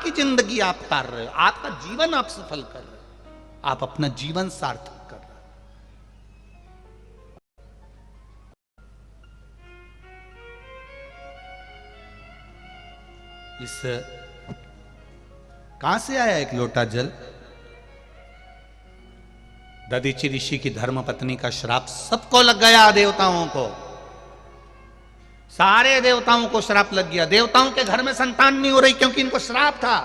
आपकी जिंदगी आप तार रहे हो, आपका जीवन आप सफल कर रहे हो, आप अपना जीवन सार्थक कर रहे हो। इस कहां से आया एक लोटा जल? दधीचि ऋषि की धर्म पत्नी का श्राप सबको लग गया, देवताओं को, सारे देवताओं को श्राप लग गया। देवताओं के घर में संतान नहीं हो रही क्योंकि इनको श्राप था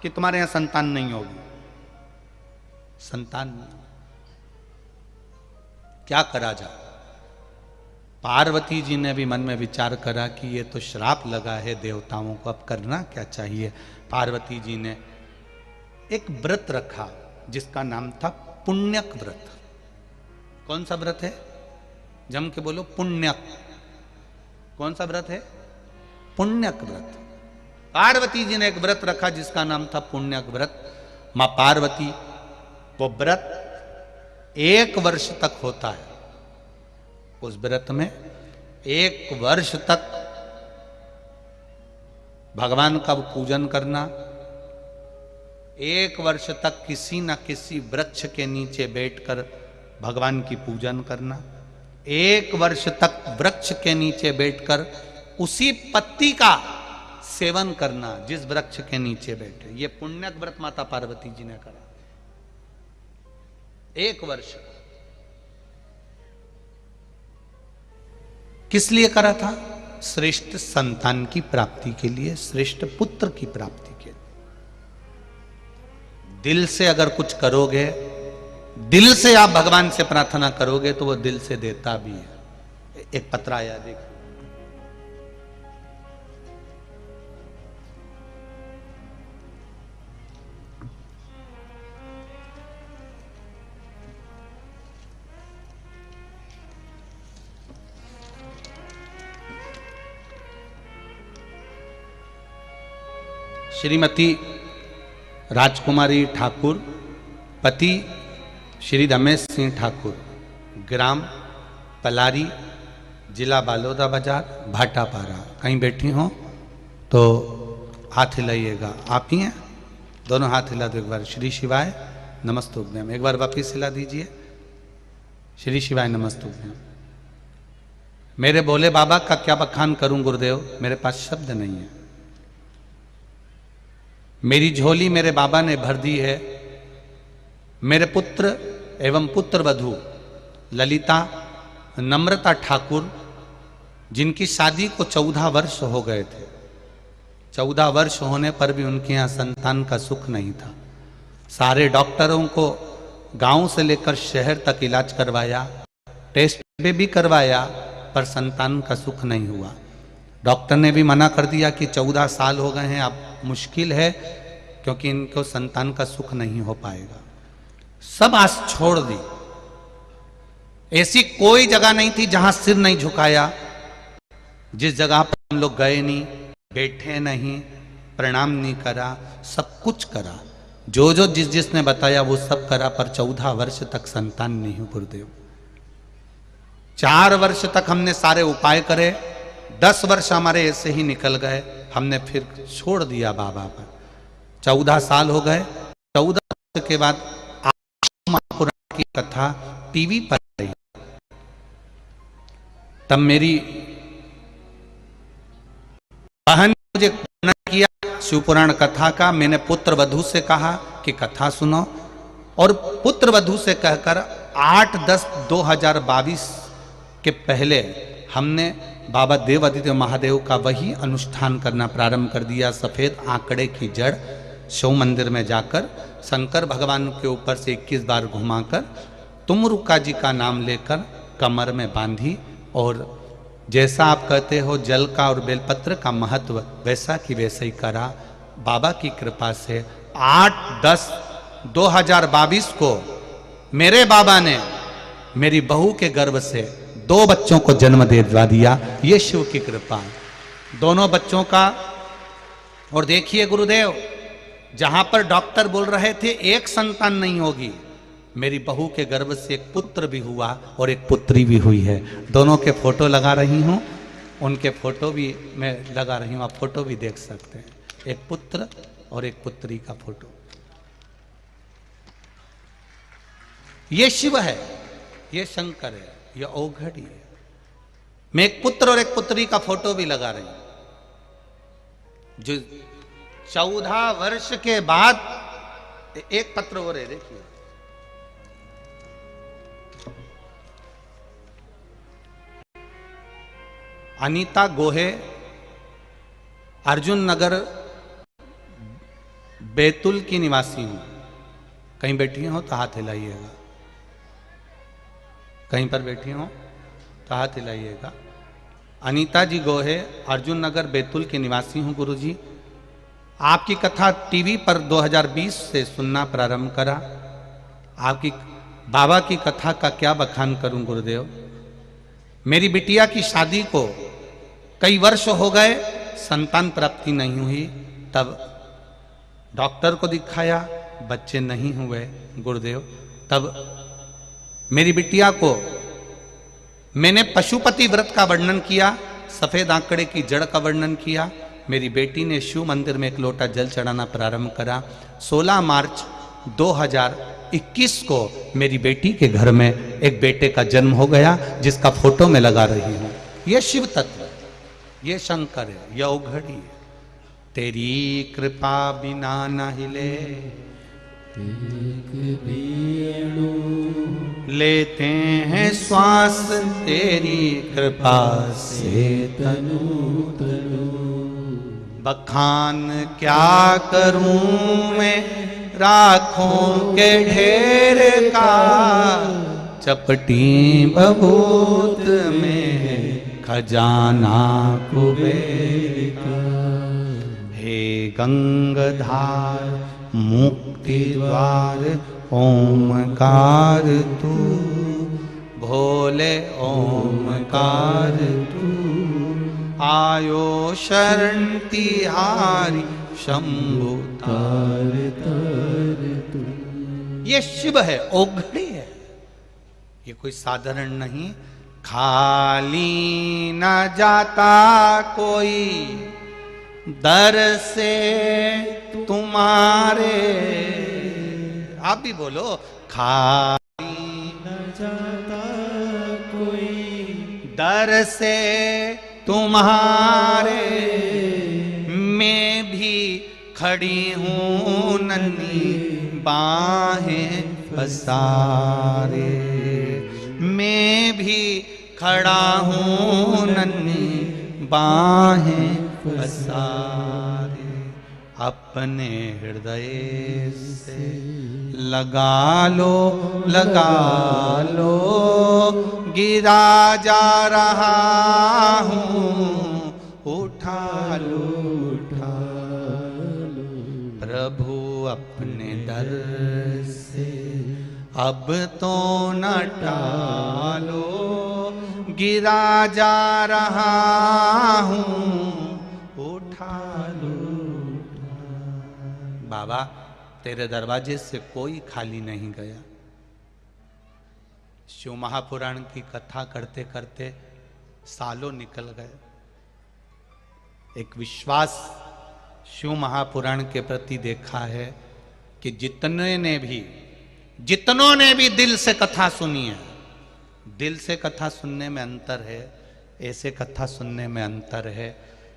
कि तुम्हारे यहां संतान नहीं होगी। संतान नहीं। क्या करा जाए? पार्वती जी ने भी मन में विचार करा कि ये तो श्राप लगा है देवताओं को, अब करना क्या चाहिए। पार्वती जी ने एक व्रत रखा जिसका नाम था पुण्यक व्रत। कौन सा व्रत है? जम के बोलो, पुण्यक। कौन सा व्रत है? पुण्यक व्रत। पार्वती जी ने एक व्रत रखा जिसका नाम था पुण्यक व्रत। मां पार्वती, वो व्रत 1 वर्ष तक होता है। उस व्रत में 1 वर्ष तक भगवान का पूजन करना, 1 वर्ष तक किसी न किसी वृक्ष के नीचे बैठकर भगवान की पूजन करना, 1 वर्ष तक वृक्ष के नीचे बैठकर उसी पत्ती का सेवन करना जिस वृक्ष के नीचे बैठे। ये पुण्यक व्रत माता पार्वती जी ने करा 1 वर्ष। किस लिए करा था? श्रेष्ठ संतान की प्राप्ति के लिए, श्रेष्ठ पुत्र की प्राप्ति के लिए। दिल से अगर कुछ करोगे, दिल से आप भगवान से प्रार्थना करोगे तो वो दिल से देता भी है। एक पत्र आया, देखो। श्रीमती राजकुमारी ठाकुर, पति श्री रमेश सिंह ठाकुर, ग्राम पलारी, जिला बालोदा बाजार, भाटापारा। कहीं बैठी हो तो हाथ हिलाइएगा। आप ही हैं? दोनों हाथ हिला दो एक बार। श्री शिवाय नमस्तुभ्यम। एक बार वापिस हिला दीजिए। श्री शिवाय नमस्तुभ्यम। मेरे भोले बाबा का क्या बखान करूं गुरुदेव, मेरे पास शब्द नहीं है। मेरी झोली मेरे बाबा ने भर दी है। मेरे पुत्र एवं पुत्र वधू ललिता नम्रता ठाकुर, जिनकी शादी को 14 वर्ष हो गए थे, 14 वर्ष होने पर भी उनके यहाँ संतान का सुख नहीं था। सारे डॉक्टरों को गांव से लेकर शहर तक इलाज करवाया, टेस्ट भी करवाया, पर संतान का सुख नहीं हुआ। डॉक्टर ने भी मना कर दिया कि 14 साल हो गए हैं, अब मुश्किल है क्योंकि इनको संतान का सुख नहीं हो पाएगा। सब आस छोड़ दी। ऐसी कोई जगह नहीं थी जहां सिर नहीं झुकाया, जिस जगह पर हम लोग गए नहीं, बैठे नहीं, प्रणाम नहीं करा, सब कुछ करा। जो जो जिसने बताया वो सब करा, पर 14 वर्ष तक संतान नहीं हुई गुरुदेव। 4 वर्ष तक हमने सारे उपाय करे, 10 वर्ष हमारे ऐसे ही निकल गए। हमने फिर छोड़ दिया बाबा पर। 14 साल हो गए। 14 वर्ष के बाद महापुराण की कथा टीवी पर आई। तब मेरी बहन ने मुझे वर्णन किया शिवपुराण कथा का। मैंने पुत्र वधू से कहा कि कथा सुनो, और पुत्र वधू से कहकर 8/10/2022 के पहले हमने बाबा देव आदित्य महादेव का वही अनुष्ठान करना प्रारंभ कर दिया। सफेद आंकड़े की जड़ शिव मंदिर में जाकर शंकर भगवान के ऊपर से 21 बार घुमाकर तुमरुका जी का नाम लेकर कमर में बांधी, और जैसा आप कहते हो जल का और बेलपत्र का महत्व वैसा कि वैसा ही करा। बाबा की कृपा से 8/10/2022 को मेरे बाबा ने मेरी बहू के गर्भ से 2 बच्चों को जन्म दे दिया। ये शिव की कृपा, दोनों बच्चों का। और देखिए गुरुदेव, जहां पर डॉक्टर बोल रहे थे एक संतान नहीं होगी, मेरी बहू के गर्भ से एक पुत्र भी हुआ और एक पुत्री भी हुई है। दोनों के फोटो लगा रही हूं, उनके फोटो भी मैं लगा रही हूं, आप फोटो भी देख सकते हैं। एक पुत्र और एक पुत्री का फोटो। ये शिव है, ये शंकर है, ये औघड़ी है। मैं एक पुत्र और एक पुत्री का फोटो भी लगा रही हूं, जो 14 वर्ष के बाद एक पत्र हो रहे, देखिए। अनीता गोहे, अर्जुन नगर बैतुल की निवासी हूं। कहीं बैठी हो तो हाथ हिलाइएगा, कहीं पर बैठी हो तो हाथ हिलाइएगा। अनीता जी गोहे, अर्जुन नगर बैतुल के निवासी हूं गुरुजी। आपकी कथा टीवी पर 2020 से सुनना प्रारंभ करा। आपकी बाबा की कथा का क्या बखान करूं गुरुदेव। मेरी बिटिया की शादी को कई वर्ष हो गए, संतान प्राप्ति नहीं हुई। तब डॉक्टर को दिखाया, बच्चे नहीं हुए गुरुदेव। तब मेरी बिटिया को मैंने पशुपति व्रत का वर्णन किया, सफेद आंकड़े की जड़ का वर्णन किया। मेरी बेटी ने शिव मंदिर में एक लोटा जल चढ़ाना प्रारंभ करा। 16 मार्च 2021 को मेरी बेटी के घर में एक बेटे का जन्म हो गया, जिसका फोटो मैं लगा रही हूं। यह शिव तत्व, ये शंकर है, यह औघड़ी है। तेरी कृपा बिना न हिले लेते हैं श्वास, तेरी कृपा से तनु तनु। बखान क्या करूं मैं राखों के ढेर का, चपटी बबूत में खजाना कुबेर का। हे गंगाधार मुक्ति द्वार ओमकार तू, भोले ओमकार तू। आयो शरण तिहारी शंभु तार तार तू। ये शिव है, औघड़ी है, ये कोई साधारण नहीं। खाली न जाता कोई दर से तुम्हारे। आप भी बोलो, खाली न जाता कोई दर से तुम्हारे। मैं भी खड़ी हूं नन्ही बाहें पसारे। मैं भी खड़ा हूं नन्ही बाहें पसारे। अपने हृदय से लगा लो, लगा लो, गिरा जा रहा हूँ, उठा लो, उठा लो। प्रभु अपने दर से अब तो न टालो, गिरा जा रहा हूँ, उठा लो। बाबा तेरे दरवाजे से कोई खाली नहीं गया। शिव महापुराण की कथा करते करते सालों निकल गए। एक विश्वास शिव महापुराण के प्रति देखा है कि जितनों ने भी दिल से कथा सुनी है, दिल से कथा सुनने में अंतर है, ऐसे कथा सुनने में अंतर है।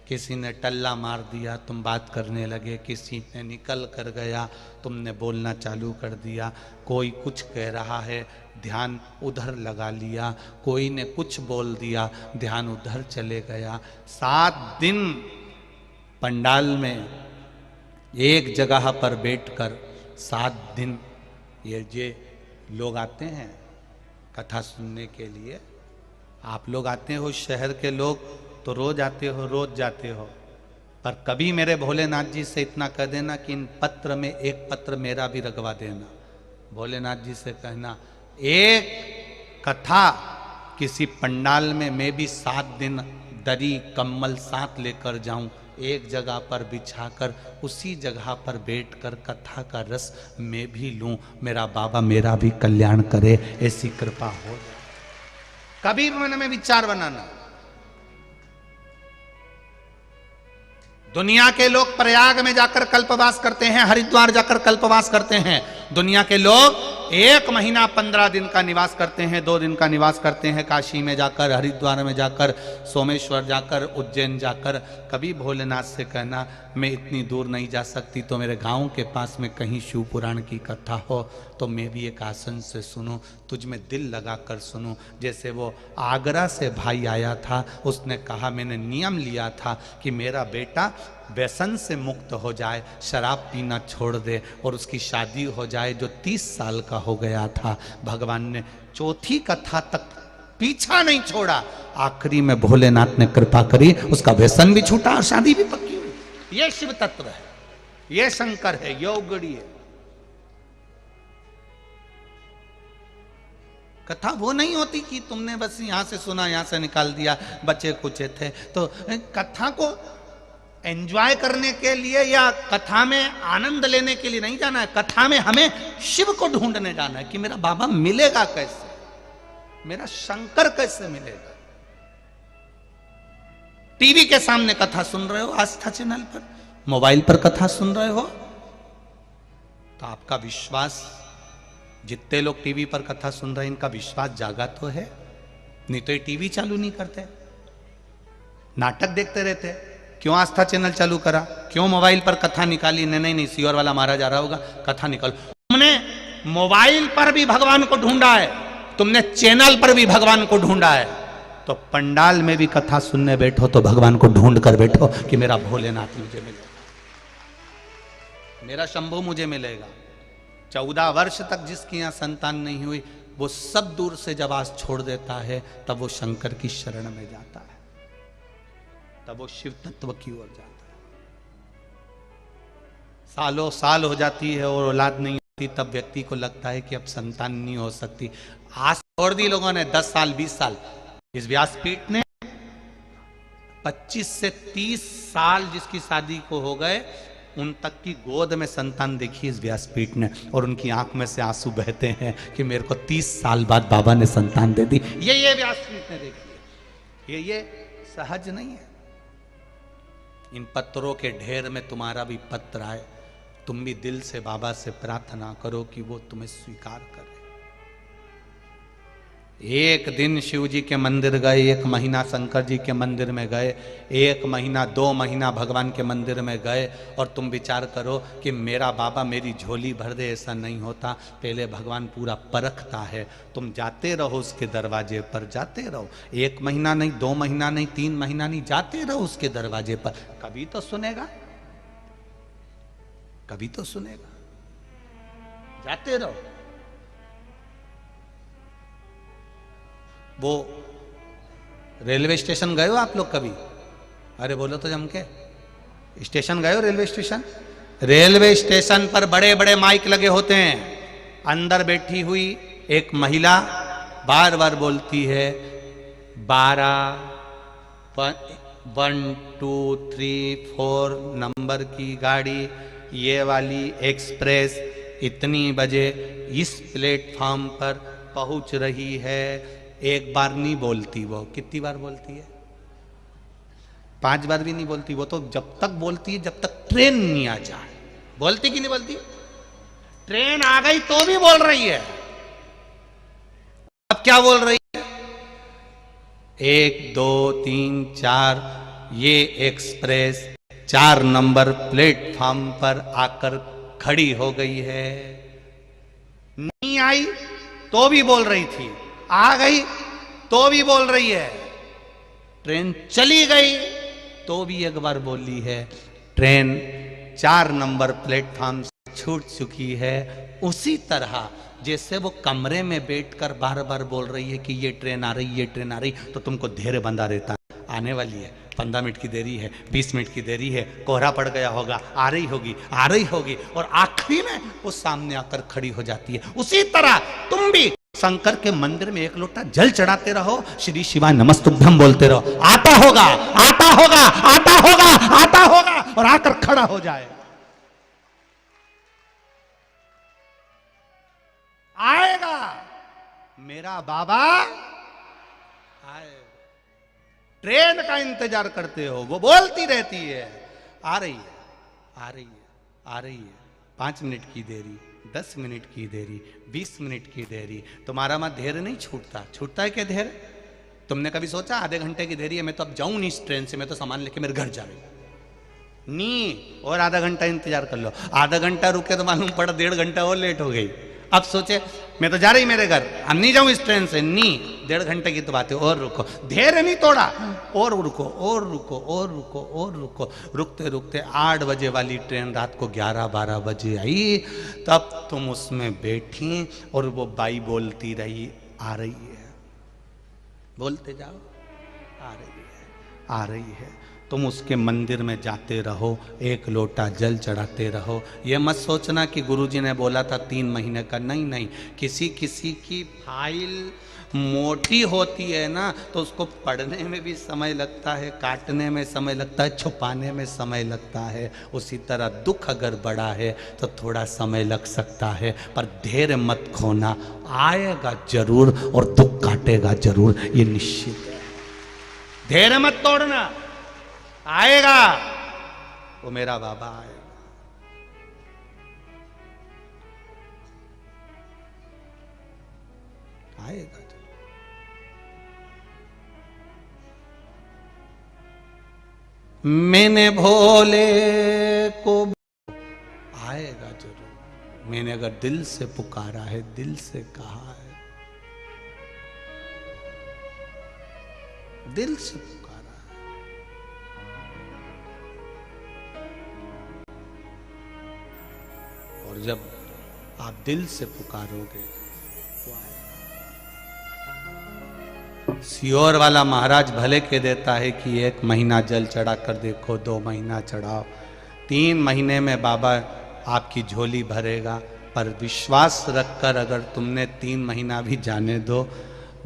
किसी ने टल्ला मार दिया, तुम बात करने लगे, किसी ने निकल कर गया, तुमने बोलना चालू कर दिया। कोई कुछ कह रहा है, ध्यान उधर लगा लिया, कोई ने कुछ बोल दिया, ध्यान उधर चले गया। 7 दिन पंडाल में एक जगह पर बैठकर 7 दिन ये लोग आते हैं कथा सुनने के लिए। आप लोग आते हो, शहर के लोग तो रोज आते हो, रोज जाते हो, पर कभी मेरे भोलेनाथ जी से इतना कह देना कि इन पत्र में एक पत्र मेरा भी रखवा देना। भोलेनाथ जी से कहना एक कथा किसी पंडाल में मैं भी 7 दिन दरी कम्बल साथ लेकर जाऊं, एक जगह पर बिछाकर उसी जगह पर बैठकर कथा का रस मैं भी लूं, मेरा बाबा मेरा भी कल्याण करे, ऐसी कृपा हो। कभी मन में विचार बनाना। दुनिया के लोग प्रयाग में जाकर कल्पवास करते हैं, हरिद्वार जाकर कल्पवास करते हैं। दुनिया के लोग 1 महीना 15 दिन का निवास करते हैं, 2 दिन का निवास करते हैं काशी में जाकर, हरिद्वार में जाकर, सोमेश्वर जाकर, उज्जैन जाकर। कभी भोलेनाथ से कहना मैं इतनी दूर नहीं जा सकती, तो मेरे गांव के पास में कहीं शिव पुराण की कथा हो तो मैं भी एक आसन से सुनूं, तुझ में दिल लगा कर सुनूं। जैसे वो आगरा से भाई आया था, उसने कहा मैंने नियम लिया था कि मेरा बेटा व्यसन से मुक्त हो जाए, शराब पीना छोड़ दे और उसकी शादी हो जाए, जो 30 साल का हो गया था। भगवान ने चौथी कथा तक पीछा नहीं छोड़ा, आखिरी में भोलेनाथ ने कृपा करी, उसका व्यसन भी छूटा और शादी भी पक्की हुई। ये शिव तत्व है, ये शंकर है, योगड़ी है। कथा वो नहीं होती कि तुमने बस यहां से सुना, यहां से निकाल दिया, बच्चे कुछ थे। तो कथा को एंजॉय करने के लिए या कथा में आनंद लेने के लिए नहीं जाना है। कथा में हमें शिव को ढूंढने जाना है कि मेरा बाबा मिलेगा कैसे, मेरा शंकर कैसे मिलेगा। टीवी के सामने कथा सुन रहे हो, आस्था चैनल पर, मोबाइल पर कथा सुन रहे हो, तो आपका विश्वास, जितने लोग टीवी पर कथा सुन रहे हैं इनका विश्वास जागा तो है, नहीं तो ये टीवी चालू नहीं करते, नाटक देखते रहते। क्यों आस्था चैनल चालू करा, क्यों मोबाइल पर कथा निकाली? नहीं, सीओर वाला मारा जा रहा होगा, कथा निकालो। तुमने मोबाइल पर भी भगवान को ढूंढा है, तुमने चैनल पर भी भगवान को ढूंढा है, तो पंडाल में भी कथा सुनने बैठो तो भगवान को ढूंढ कर बैठो कि मेरा भोलेनाथ मुझे मिलेगा, मेरा शंभू मुझे मिलेगा। 14 वर्ष तक जिसकी यहां संतान नहीं हुई, वो सब दूर से जब आस छोड़ देता है, तब वो शंकर की शरण में जाता है, तब वो शिव तत्व की ओर जाता है। सालों साल हो जाती है और औलाद नहीं होती, तब व्यक्ति को लगता है कि अब संतान नहीं हो सकती। आस छोड़ दी लोगों ने 10 साल 20 साल। इस व्यासपीठ ने 25 से 30 साल जिसकी शादी को हो गए, उन तक की गोद में संतान देखी इस व्यासपीठ ने, और उनकी आंख में से आंसू बहते हैं कि मेरे को 30 साल बाद बाबा ने संतान दे दी। ये व्यासपीठ ने देखी है, ये सहज नहीं है। इन पत्रों के ढेर में तुम्हारा भी पत्र आए, तुम भी दिल से बाबा से प्रार्थना करो कि वो तुम्हें स्वीकार करे। एक दिन शिव जी के मंदिर गए, 1 महीना शंकर जी के मंदिर में गए, 1 महीना 2 महीना भगवान के मंदिर में गए, और तुम विचार करो कि मेरा बाबा मेरी झोली भर दे, ऐसा नहीं होता। पहले भगवान पूरा परखता है। तुम जाते रहो उसके दरवाजे पर, जाते रहो, 1 महीना नहीं, 2 महीना नहीं, 3 महीना नहीं, जाते रहो उसके दरवाजे पर। कभी तो सुनेगा, कभी तो सुनेगा, जाते रहो। वो रेलवे स्टेशन गए हो आप लोग कभी? अरे बोलो तो जम के, स्टेशन गए हो रेलवे स्टेशन? रेलवे स्टेशन पर बड़े बड़े माइक लगे होते हैं, अंदर बैठी हुई एक महिला बार बार बोलती है 12 1 2 3 4 नंबर की गाड़ी, ये वाली एक्सप्रेस इतनी बजे इस प्लेटफॉर्म पर पहुंच रही है। एक बार नहीं बोलती, वो कितनी बार बोलती है? 5 बार भी नहीं बोलती। वो तो जब तक बोलती है जब तक ट्रेन नहीं आ जाए। बोलती कि नहीं बोलती? ट्रेन आ गई तो भी बोल रही है। अब क्या बोल रही है? 1 2 3 4 ये एक्सप्रेस 4 नंबर प्लेटफॉर्म पर आकर खड़ी हो गई है। नहीं आई तो भी बोल रही थी, आ गई तो भी बोल रही है, ट्रेन चली गई तो भी एक बार बोली है। ट्रेन 4 नंबर प्लेटफॉर्म से छूट चुकी है। उसी तरह जैसे वो कमरे में बैठकर बार बार बोल रही है कि ये ट्रेन आ रही, ये ट्रेन आ रही, तो तुमको धैर्य बंधा रहता है, आने वाली है, 15 मिनट की देरी है, 20 मिनट की देरी है, कोहरा पड़ गया होगा, आ रही होगी, आ रही होगी, और आखिरी में वो सामने आकर खड़ी हो जाती है। उसी तरह तुम भी शंकर के मंदिर में 1 लोटा जल चढ़ाते रहो, श्री शिवाय नमस्तुभ्यम बोलते रहो, आता होगा, आता होगा, आता होगा, आता होगा, और आकर खड़ा हो जाए। आएगा मेरा बाबा, आएगा। ट्रेन का इंतजार करते हो, वो बोलती रहती है आ रही है, आ रही है, आ रही है। 5 मिनट की देरी, 10 मिनट की देरी, 20 मिनट की देरी, तुम्हारा मत धैर्य नहीं छूटता। छूटता है क्या धैर्य? तुमने कभी सोचा आधे घंटे की देरी है, मैं तो अब जाऊं नहीं इस ट्रेन से, मैं तो सामान लेके मेरे घर जा रही हूं। नी और आधा घंटा इंतजार कर लो। आधा घंटा रुके तो मालूम पड़ा 1.5 घंटा और लेट हो गई। अब सोचे मैं तो जा रही मेरे घर, अब नहीं जाऊं इस ट्रेन से। नी 1.5 घंटे की तो बात है, और रुको। धैर्य नहीं तोड़ा, और रुको और रुको और रुको और रुको। रुकते रुकते 8 बजे वाली ट्रेन रात को 11-12 बजे आई। तब तुम उसमें बैठी और वो बाई बोलती रही, आ रही है। बोलते जाओ, आ रही है, आ रही है। तुम उसके मंदिर में जाते रहो, 1 लोटा जल चढ़ाते रहो। ये मत सोचना कि गुरुजी ने बोला था 3 महीने का। नहीं नहीं, किसी किसी की फाइल मोटी होती है ना, तो उसको पढ़ने में भी समय लगता है, काटने में समय लगता है, छुपाने में समय लगता है। उसी तरह दुख अगर बड़ा है तो थोड़ा समय लग सकता है, पर धैर्य मत खोना, आएगा जरूर और दुख काटेगा जरूर, ये निश्चित है। धैर्य मत तोड़ना, आएगा वो मेरा बाबा आएगा। आएगा मैंने भोले को, आएगा जरूर। मैंने अगर दिल से पुकारा है, दिल से कहा है, दिल से पुकारा है, और जब आप दिल से पुकारोगे वो आएगा। सियोर वाला महाराज भले के देता है कि 1 महीना जल चढ़ा कर देखो, 2 महीना चढ़ाओ, 3 महीने में बाबा आपकी झोली भरेगा। पर विश्वास रखकर अगर तुमने 3 महीना भी जाने दो,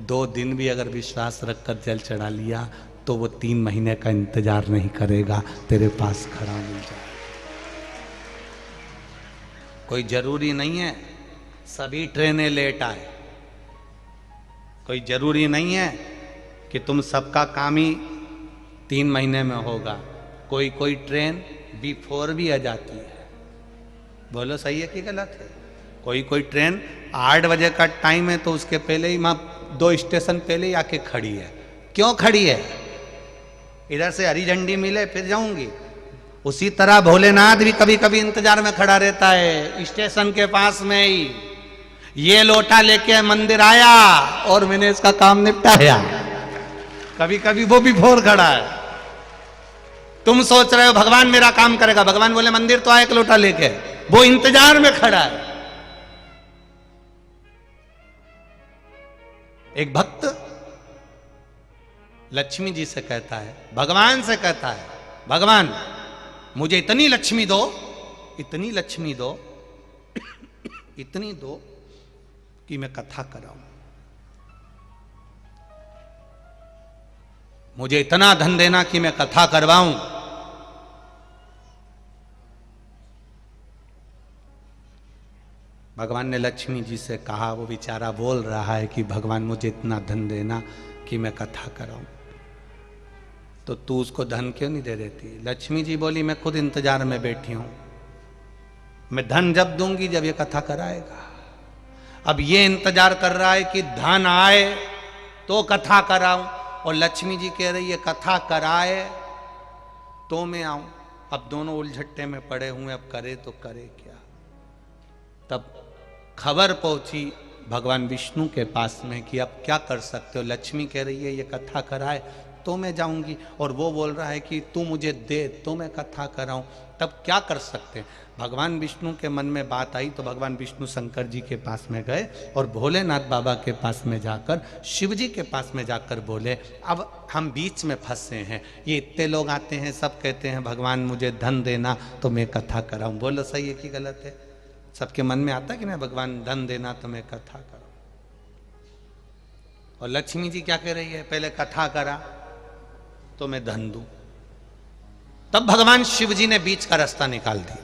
2 दिन भी अगर विश्वास रखकर जल चढ़ा लिया, तो वो 3 महीने का इंतजार नहीं करेगा, तेरे पास खड़ा मिल जाएगा। कोई जरूरी नहीं है सभी ट्रेनें लेट आए, कोई जरूरी नहीं है कि तुम सबका काम ही 3 महीने में होगा। कोई कोई ट्रेन बिफोर भी आ जाती है। बोलो सही है कि गलत है? कोई कोई ट्रेन 8 बजे का टाइम है तो उसके पहले ही वहाँ 2 स्टेशन पहले ही आके खड़ी है। क्यों खड़ी है? इधर से हरी झंडी मिले फिर जाऊंगी। उसी तरह भोलेनाथ भी कभी कभी इंतजार में खड़ा रहता है, स्टेशन के पास में ही। ये लोटा लेके मंदिर आया और मैंने इसका काम निपटाया। कभी कभी वो भी भोर खड़ा है। तुम सोच रहे हो भगवान मेरा काम करेगा, भगवान बोले मंदिर तो आए 1 लोटा लेके, वो इंतजार में खड़ा है। एक भक्त लक्ष्मी जी से कहता है, भगवान से कहता है, भगवान मुझे इतनी लक्ष्मी दो, इतनी लक्ष्मी दो, इतनी दो कि मैं कथा कराऊं। मुझे इतना धन देना कि मैं कथा करवाऊं। भगवान ने लक्ष्मी जी से कहा, वो बेचारा बोल रहा है कि भगवान मुझे इतना धन देना कि मैं कथा कराऊं। तो तू उसको धन क्यों नहीं दे देती? लक्ष्मी जी बोली, मैं खुद इंतजार में बैठी हूं, मैं धन जब दूंगी जब ये कथा कराएगा। अब ये इंतजार कर रहा है कि धन आए तो कथा कराऊं, और लक्ष्मी जी कह रही है कथा कराए तो मैं आऊं। अब दोनों उलझट्टे में पड़े हुए, अब करे तो करे क्या। तब खबर पहुंची भगवान विष्णु के पास में कि अब क्या कर सकते हो। लक्ष्मी कह रही है ये कथा कराए तो मैं जाऊंगी, और वो बोल रहा है कि तू मुझे दे तो मैं कथा कराऊं। तब क्या कर सकते हैं? भगवान विष्णु के मन में बात आई तो भगवान विष्णु शंकर जी के पास में गए और भोलेनाथ बाबा के पास में जाकर, शिव जी के पास में जाकर बोले, अब हम बीच में फंसे हैं। ये इतने लोग आते हैं, सब कहते हैं भगवान मुझे धन देना तो मैं कथा कराऊं। बोलो सही है कि गलत है? सबके मन में आता है कि नहीं, भगवान धन देना तो मैं कथा कराऊं। और लक्ष्मी जी क्या कह रही है, पहले कथा करा तो मैं धन दूं। तब भगवान शिव जी ने बीच का रास्ता निकाल दिया।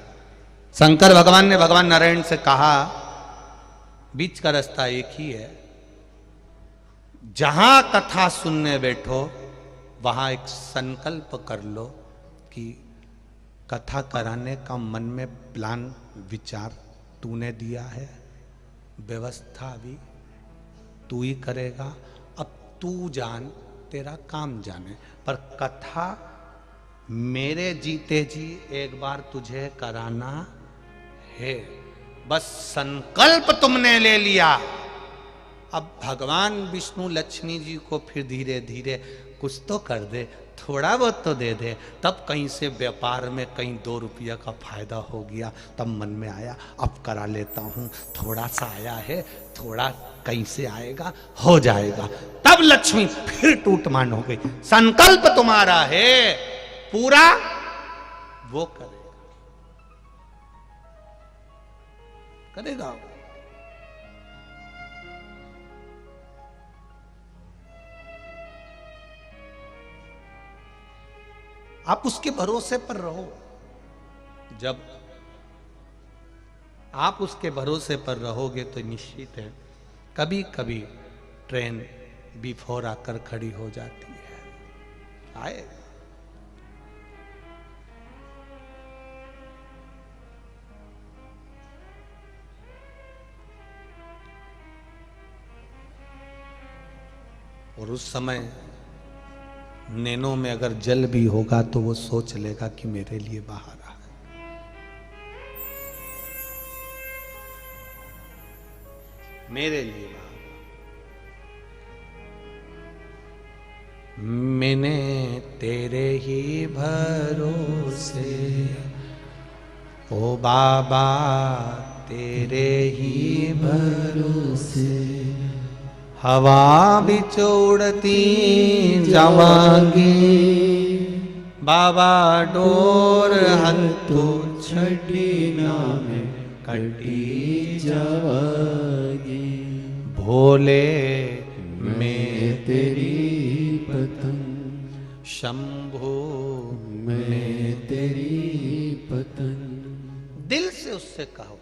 शंकर भगवान ने भगवान नारायण से कहा, बीच का रास्ता एक ही है, जहां कथा सुनने बैठो वहां एक संकल्प कर लो कि कथा कराने का मन में प्लान विचार तूने दिया है, व्यवस्था भी तू ही करेगा। अब तू जान, तेरा काम जाने, पर कथा मेरे जीते जी एक बार तुझे कराना है। बस संकल्प तुमने ले लिया। अब भगवान विष्णु लक्ष्मी जी को फिर धीरे धीरे कुछ तो कर दे, थोड़ा बहुत तो दे दे। तब कहीं से व्यापार में कहीं 2 रुपया का फायदा हो गया, तब मन में आया अब करा लेता हूं, थोड़ा सा आया है, थोड़ा कहीं से आएगा, हो जाएगा। तब लक्ष्मी फिर टूटमान हो गई। संकल्प तुम्हारा है, पूरा वो करेगा। आप उसके भरोसे पर रहो। जब आप उसके भरोसे पर रहोगे तो निश्चित है कभी कभी ट्रेन बिफोर आकर खड़ी हो जाती है। आए और उस समय नैनो में अगर जल भी होगा तो वो सोच लेगा कि मेरे लिए बाहर आ। मेरे लिए बाहर। मैंने तेरे ही भरोसे, ओ बाबा तेरे ही भरोसे, हवा बिच उड़ती जावांगी, बाबा डोर हंतु छड़ी नाम कटी जावांगी, भोले मैं तेरी पतंग, शंभो मैं तेरी पतंग। दिल से उससे कहो।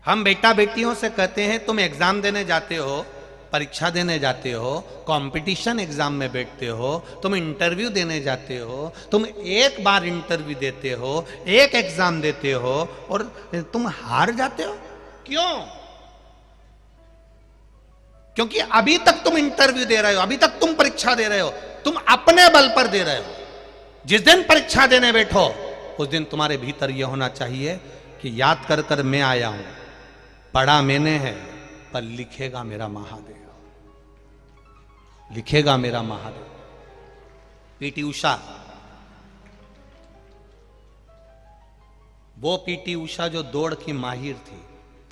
हम बेटा बेटियों से कहते हैं तुम एग्जाम देने जाते हो, परीक्षा देने जाते हो, कंपटीशन एग्जाम में बैठते हो, तुम इंटरव्यू देने जाते हो, तुम एक बार इंटरव्यू देते हो, एक एग्जाम देते हो और तुम हार जाते हो। क्यों? क्योंकि अभी तक तुम इंटरव्यू दे रहे हो, अभी तक तुम परीक्षा दे रहे हो, तुम अपने बल पर दे रहे हो। जिस दिन परीक्षा देने बैठो उस दिन तुम्हारे भीतर यह होना चाहिए कि याद कर कर मैं आया हूं, पढ़ा मैंने है, पर लिखेगा मेरा महादेव, लिखेगा मेरा महादेव। पीटी उषा, वो पीटी उषा जो दौड़ की माहिर थी,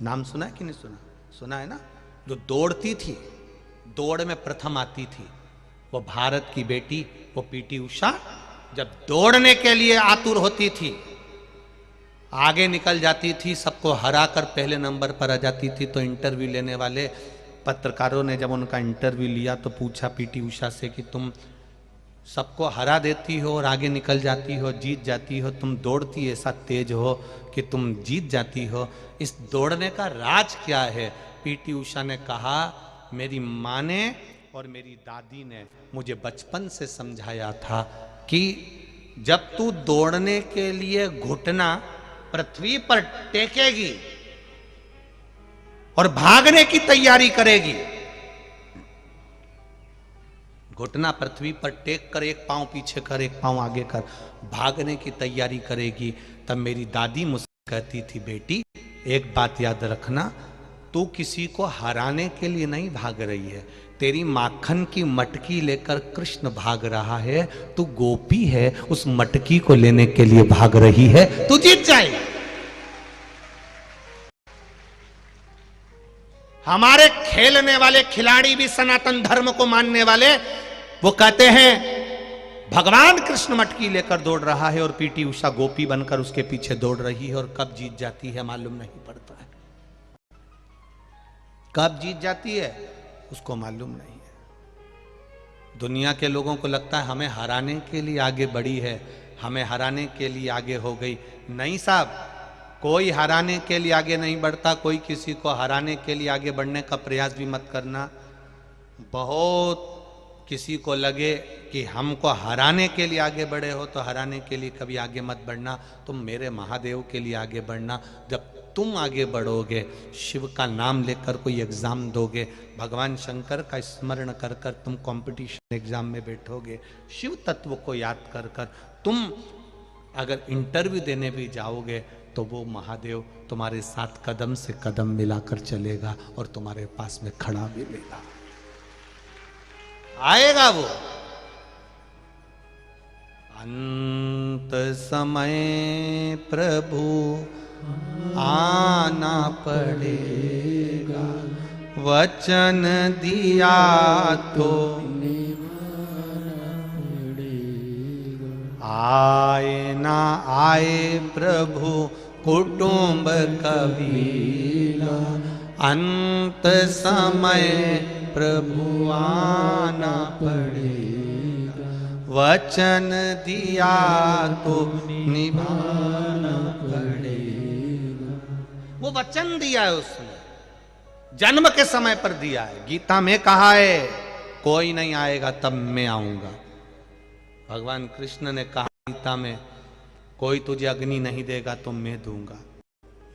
नाम सुना है कि नहीं सुना? सुना है ना? जो दौड़ती थी, दौड़ में प्रथम आती थी, वो भारत की बेटी, वो पीटी उषा जब दौड़ने के लिए आतुर होती थी, आगे निकल जाती थी, सबको हरा कर पहले नंबर पर आ जाती थी। तो इंटरव्यू लेने वाले पत्रकारों ने जब उनका इंटरव्यू लिया तो पूछा पीटी उषा से कि तुम सबको हरा देती हो और आगे निकल जाती हो, जीत जाती हो, तुम दौड़ती ऐसा तेज हो कि तुम जीत जाती हो, इस दौड़ने का राज क्या है? पीटी उषा ने कहा, मेरी माँ ने और मेरी दादी ने मुझे बचपन से समझाया था कि जब तू दौड़ने के लिए घुटना पृथ्वी पर टेकेगी और भागने की तैयारी करेगी, घुटना पृथ्वी पर टेक कर एक पांव पीछे कर एक पांव आगे कर भागने की तैयारी करेगी, तब मेरी दादी मुझसे कहती थी, बेटी एक बात याद रखना, तू किसी को हराने के लिए नहीं भाग रही है, तेरी माखन की मटकी लेकर कृष्ण भाग रहा है, तू गोपी है, उस मटकी को लेने के लिए भाग रही है, तू जीत जाएगी। हमारे खेलने वाले खिलाड़ी भी सनातन धर्म को मानने वाले, वो कहते हैं भगवान कृष्ण मटकी लेकर दौड़ रहा है और पीटी उषा गोपी बनकर उसके पीछे दौड़ रही है, और कब जीत जाती है मालूम नहीं पड़ता है, कब जीत जाती है उसको मालूम नहीं है। दुनिया के लोगों को लगता है हमें हराने के लिए आगे बढ़ी है, हमें हराने के लिए आगे हो गई। नहीं साहब, कोई हराने के लिए आगे नहीं बढ़ता, कोई किसी को हराने के लिए आगे बढ़ने का प्रयास भी मत करना। बहुत किसी को लगे कि हमको हराने के लिए आगे बढ़े हो तो हराने के लिए कभी आगे मत बढ़ना, तुम मेरे महादेव के लिए आगे बढ़ना। जब तुम आगे बढ़ोगे, शिव का नाम लेकर कोई एग्जाम दोगे, भगवान शंकर का स्मरण कर कर तुम कंपटीशन एग्जाम में बैठोगे, शिव तत्व को याद कर कर तुम अगर इंटरव्यू देने भी जाओगे तो वो महादेव तुम्हारे साथ कदम से कदम मिलाकर चलेगा और तुम्हारे पास में खड़ा भी लेगा, आएगा वो। अंत समय प्रभु आना पड़ेगा, वचन दिया तो आए ना आए प्रभु कुटुंब कबीला, अंत समय प्रभु आना पड़ेगा, वचन दिया तो निभाना पड़ेगा। वो वचन दिया है उसने, जन्म के समय पर दिया है। गीता में कहा है कोई नहीं आएगा तब मैं आऊंगा। भगवान कृष्ण ने कहा गीता में, कोई तुझे अग्नि नहीं देगा तो मैं दूंगा।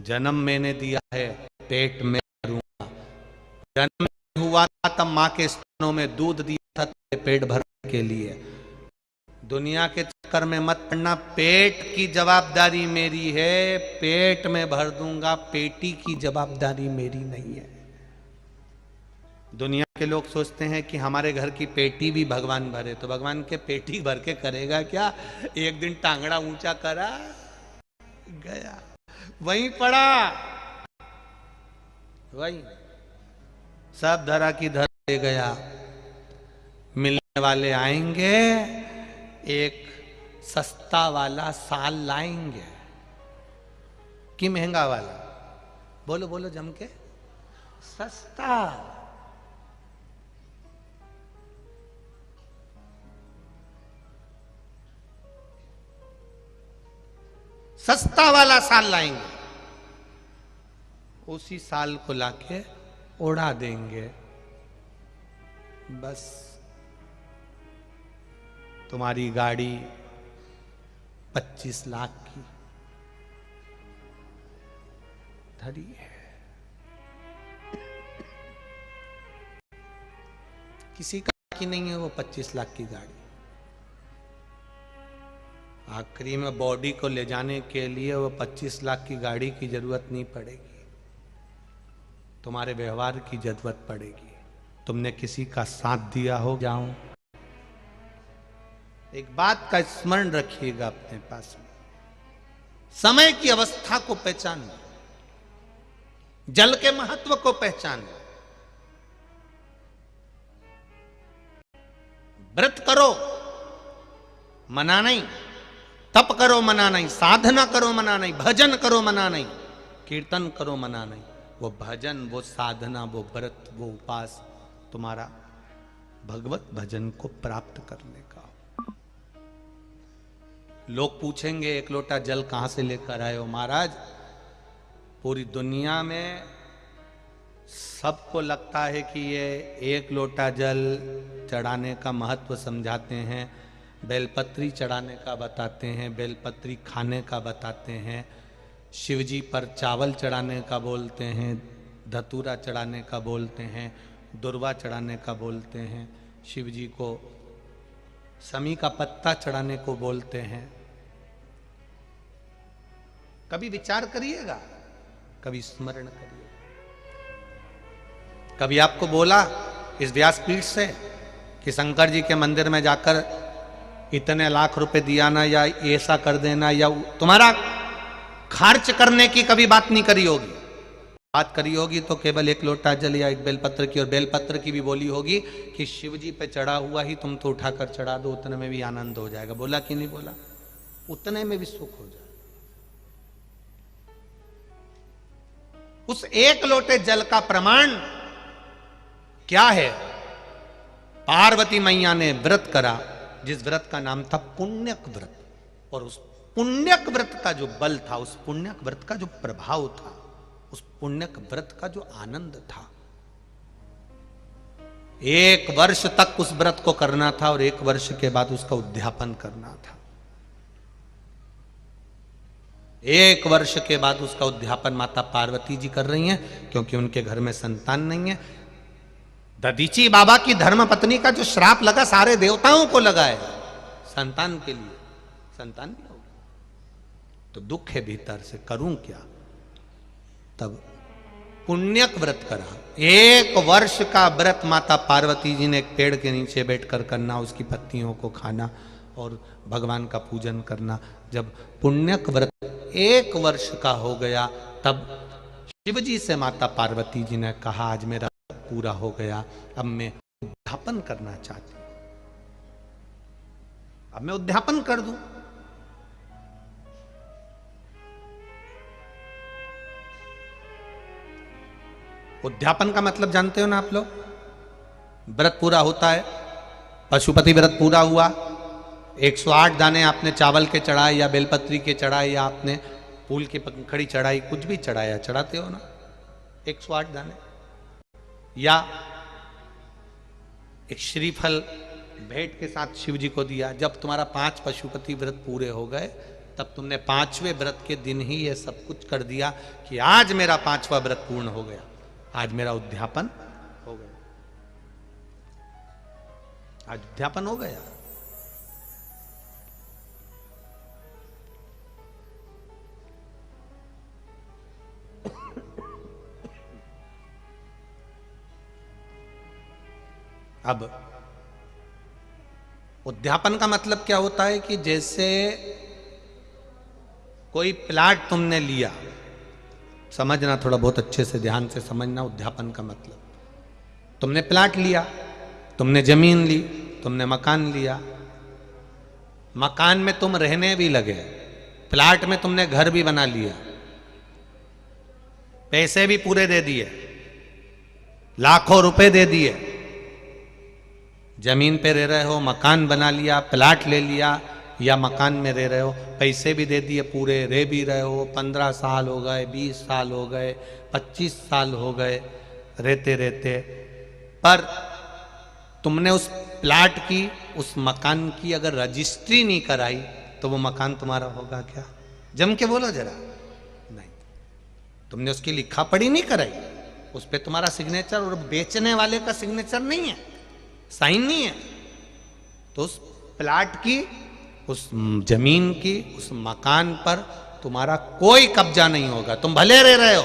जन्म मैंने दिया है, पेट में भरूंगा। जन्म हुआ था तब माँ के स्तनों में दूध दिया था पेट भरने के लिए। दुनिया के चक्कर में मत पड़ना, पेट की जवाबदारी मेरी है, पेट में भर दूंगा, पेटी की जवाबदारी मेरी नहीं है। दुनिया के लोग सोचते हैं कि हमारे घर की पेटी भी भगवान भरे, तो भगवान के पेटी भर के करेगा क्या? एक दिन टांगड़ा ऊंचा करा, गया वहीं पड़ा, वहीं सब धरा की धर ले गया। मिलने वाले आएंगे, एक सस्ता वाला साल लाएंगे कि महंगा वाला? बोलो बोलो जम के, सस्ता। सस्ता वाला साल लाएंगे, उसी साल को लाके उड़ा देंगे। बस तुम्हारी गाड़ी 25 लाख की धरी है, किसी का की नहीं है वो 25 लाख की गाड़ी। आखिरी में बॉडी को ले जाने के लिए वो 25 लाख की गाड़ी की जरूरत नहीं पड़ेगी, तुम्हारे व्यवहार की जरूरत पड़ेगी। तुमने किसी का साथ दिया हो, जाऊं एक बात का स्मरण रखिएगा अपने पास में, समय की अवस्था को पहचानना, जल के महत्व को पहचानना। व्रत करो मना नहीं, तप करो मना नहीं, साधना करो मना नहीं, भजन करो मना नहीं, कीर्तन करो मना नहीं। वो भजन, वो साधना, वो व्रत, वो उपास तुम्हारा भगवत भजन को प्राप्त करने का। लोग पूछेंगे एक लोटा जल कहां से लेकर आए हो? महाराज, पूरी दुनिया में सबको लगता है कि ये एक लोटा जल चढ़ाने का महत्व समझाते हैं, बेलपत्री चढ़ाने का बताते हैं, बेलपत्री खाने का बताते हैं, शिवजी पर चावल चढ़ाने का बोलते हैं, धतूरा चढ़ाने का बोलते हैं, दुर्वा चढ़ाने का बोलते हैं, शिवजी को समी का पत्ता चढ़ाने को बोलते हैं। कभी विचार करिएगा, कभी स्मरण करिएगा। कभी आपको बोला इस व्यासपीठ से कि शंकर जी के मंदिर में जाकर इतने लाख रुपए दिया ना, या ऐसा कर देना, या तुम्हारा खर्च करने की कभी बात नहीं करी होगी। बात करी होगी तो केवल एक लोटा जल या एक बेलपत्र की, और बेलपत्र की भी बोली होगी कि शिव जी पे चढ़ा हुआ ही तुम तो उठाकर चढ़ा दो, उतने में भी आनंद हो जाएगा। बोला कि नहीं बोला? उतने में भी सुख हो जाए। उस एक लोटे जल का प्रमाण क्या है? पार्वती मैया ने व्रत करा, जिस व्रत का नाम था पुण्यक व्रत, और उस पुण्यक व्रत का जो बल था, उस पुण्यक व्रत का जो प्रभाव था, उस पुण्यक व्रत का जो आनंद था, 1 वर्ष तक उस व्रत को करना था और 1 वर्ष के बाद उसका उद्यापन करना था। 1 वर्ष के बाद उसका उद्यापन माता पार्वती जी कर रही हैं, क्योंकि उनके घर में संतान नहीं है। दधीची बाबा की धर्म पत्नी का जो श्राप लगा सारे देवताओं को लगा है संतान के लिए, संतान नहीं होगी तो दुख है भीतर से, करूं क्या। तब पुण्यक व्रत करा। 1 वर्ष का व्रत माता पार्वती जी ने एक पेड़ के नीचे बैठकर करना, उसकी पत्नियों को खाना और भगवान का पूजन करना। जब पुण्यक व्रत 1 वर्ष का हो गया तब शिव जी से माता पार्वती जी ने कहा आज मेरा पूरा हो गया, अब मैं उद्यापन करना चाहती हूं, अब मैं उद्यापन कर दूं। उद्यापन का मतलब जानते हो ना आप लोग? व्रत पूरा होता है, पशुपति व्रत पूरा हुआ, 108 दाने आपने चावल के चढ़ाए या बेलपत्री के चढ़ाए या आपने फूल की पंखड़ी चढ़ाई, कुछ भी चढ़ाया, चढ़ाते हो ना 108 दाने, या एक श्रीफल भेंट के साथ शिव जी को दिया। जब तुम्हारा 5 पशुपति व्रत पूरे हो गए तब तुमने 5वें व्रत के दिन ही ये सब कुछ कर दिया कि आज मेरा 5वां व्रत पूर्ण हो गया, आज मेरा उद्यापन हो गया, आज उद्यापन हो गया। अब उद्यापन का मतलब क्या होता है कि जैसे कोई प्लाट तुमने लिया, समझना थोड़ा बहुत अच्छे से ध्यान से समझना उद्यापन का मतलब। तुमने प्लाट लिया, तुमने जमीन ली, तुमने मकान लिया, मकान में तुम रहने भी लगे, प्लाट में तुमने घर भी बना लिया, पैसे भी पूरे दे दिए, लाखों रुपए दे दिए, जमीन पे रह रहे हो, मकान बना लिया, प्लाट ले लिया या मकान में रह रहे हो, पैसे भी दे दिए पूरे, रह भी रहे हो, 15 साल हो गए, 20 साल हो गए, 25 साल हो गए रहते रहते, पर तुमने उस प्लाट की, उस मकान की अगर रजिस्ट्री नहीं कराई तो वो मकान तुम्हारा होगा क्या? जम के बोलो जरा। नहीं, तुमने उसकी लिखा पढ़ी नहीं कराई, उस पर तुम्हारा सिग्नेचर और बेचने वाले का सिग्नेचर नहीं है, साइन नहीं है, तो उस प्लाट की, उस जमीन की, उस मकान पर तुम्हारा कोई कब्जा नहीं होगा। तुम भले रह रहे हो,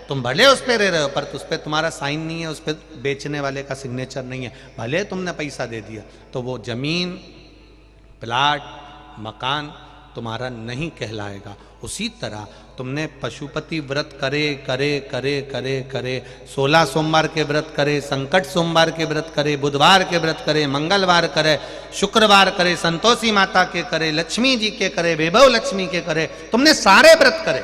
तुम भले उस पर रह रहे हो, पर उस पर तुम्हारा साइन नहीं है, उस पर बेचने वाले का सिग्नेचर नहीं है, भले तुमने पैसा दे दिया, तो वो जमीन, प्लाट, मकान तुम्हारा नहीं कहलाएगा। उसी तरह तुमने पशुपति व्रत करे करे करे करे करे, 16 सोमवार के व्रत करे, संकट सोमवार के व्रत करे, बुधवार के व्रत करे, मंगलवार करे, शुक्रवार करे, संतोषी माता के करे, लक्ष्मी जी के करे, वैभव लक्ष्मी के करे, तुमने सारे व्रत करे,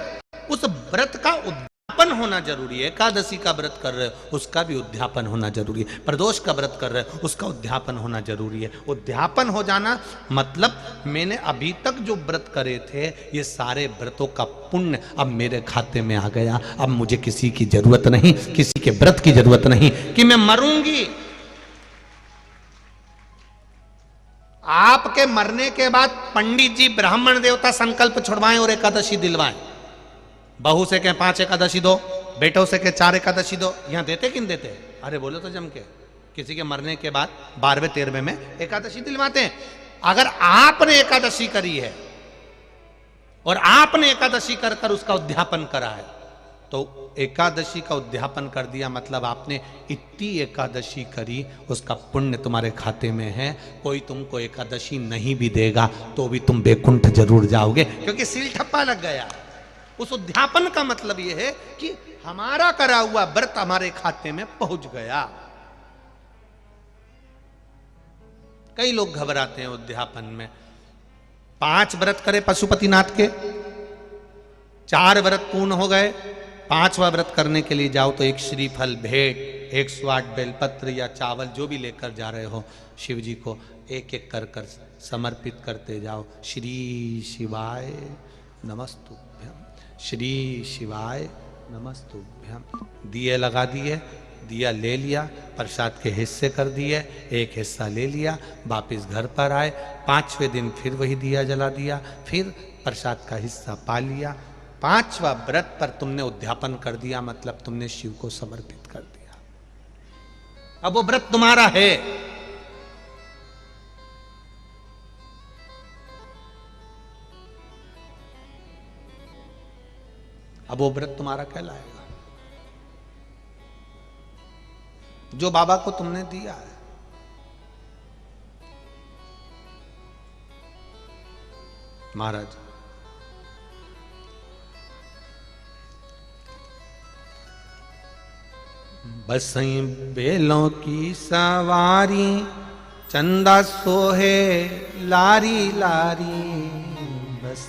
उस व्रत का उद्यापन होना जरूरी है। एकादशी का व्रत कर रहे हो उसका भी उद्यापन होना जरूरी है, प्रदोष का व्रत कर रहे हो उसका उद्यापन होना जरूरी है। उद्यापन हो जाना मतलब मैंने अभी तक जो व्रत करे थे ये सारे व्रतों का पुण्य अब मेरे खाते में आ गया, अब मुझे किसी की जरूरत नहीं, किसी के व्रत की जरूरत नहीं कि मैं मरूंगी। आपके मरने के बाद पंडित जी ब्राह्मण देवता संकल्प छुड़वाएं और एकादशी दिलवाएं, बहू से कहें 5 एकादशी दो, बेटों से कहें 4 एकादशी दो, यहां देते कि नहीं देते? अरे बोलो तो जम के, किसी के मरने के बाद 12वें 13वें में एकादशी दिलवाते हैं। अगर आपने एकादशी करी है और आपने एकादशी कर कर उसका उद्यापन करा है, तो एकादशी का उद्यापन कर दिया मतलब आपने इतनी एकादशी करी, उसका पुण्य तुम्हारे खाते में है। कोई तुमको एकादशी नहीं भी देगा तो भी तुम बैकुंठ जरूर जाओगे, क्योंकि सील ठप्पा लग गया। उस उद्यापन का मतलब यह है कि हमारा करा हुआ व्रत हमारे खाते में पहुंच गया। कई लोग घबराते हैं उद्यापन में। 5 व्रत करे पशुपतिनाथ के, 4 व्रत पूर्ण हो गए, 5वां व्रत करने के लिए जाओ तो एक श्रीफल भेंट, 108 बेलपत्र या चावल जो भी लेकर जा रहे हो शिव जी को एक एक कर कर समर्पित करते जाओ। श्री शिवाय नमस्तुभ्यम, श्री शिवाय नमस्तुभ्यम। दिए लगा दिए, दिया ले लिया, प्रसाद के हिस्से कर दिए, एक हिस्सा ले लिया, वापिस घर पर आए, 5वें दिन फिर वही दिया जला दिया, फिर प्रसाद का हिस्सा पा लिया। 5वां व्रत पर तुमने उद्यापन कर दिया, मतलब तुमने शिव को समर्पित कर दिया। अब वो व्रत तुम्हारा है। अब वो व्रत तुम्हारा कहलाएगा जो बाबा को तुमने दिया है। महाराज बसई बेलों की सवारी, चंदा सोहे लारी लारी, बस